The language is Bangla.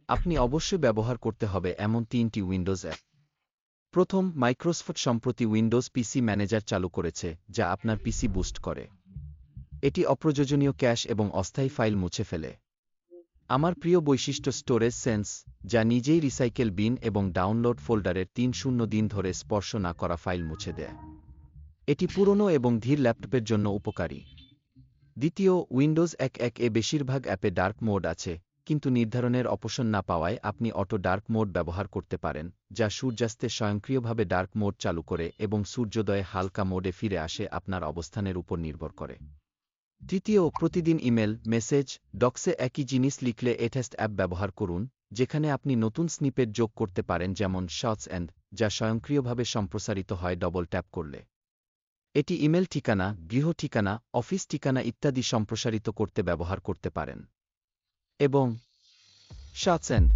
আপনি অবশ্যই ব্যবহার করতে হবে এমন ৩টি উইন্ডোজ অ্যাপ। প্রথম, মাইক্রোসফট সম্প্রতি উইন্ডোজ পিসি ম্যানেজার চালু করেছে, যা আপনার পিসি বুস্ট করে। এটি অপ্রয়োজনীয় ক্যাশ এবং অস্থায়ী ফাইল মুছে ফেলে। আমার প্রিয় বৈশিষ্ট্য স্টোরেজ সেন্স, যা নিজেই রিসাইকেল বিন এবং ডাউনলোড ফোল্ডারের ৩০ দিন ধরে স্পর্শ না করা ফাইল মুছে দেয়। এটি পুরনো এবং ধীর ল্যাপটপের জন্য উপকারী। দ্বিতীয়, উইন্ডোজ ১.১ এ বেশিরভাগ অ্যাপে ডার্ক মোড আছে, কিন্তু নির্ধারণের অপশন না পাওয়ায় আপনি অটো ডার্ক মোড ব্যবহার করতে পারেন, যা সূর্যাস্তে স্বয়ংক্রিয়ভাবে ডার্ক মোড চালু করে এবং সূর্যোদয়ে হালকা মোডে ফিরে আসে আপনার অবস্থানের উপর নির্ভর করে। তৃতীয়, প্রতিদিন ইমেল, মেসেজ, ডক্সে একই জিনিস লিখলে এটেস্ট অ্যাপ ব্যবহার করুন, যেখানে আপনি নতুন স্নিপেট যোগ করতে পারেন যেমন শর্টস অ্যান্ড, যা স্বয়ংক্রিয়ভাবে সম্প্রসারিত হয় ডবল ট্যাপ করলে। এটি ইমেল ঠিকানা, গৃহ ঠিকানা, অফিস ঠিকানা ইত্যাদি সম্প্রসারিত করতে ব্যবহার করতে পারেন। এবং শর্টস অ্যান্ড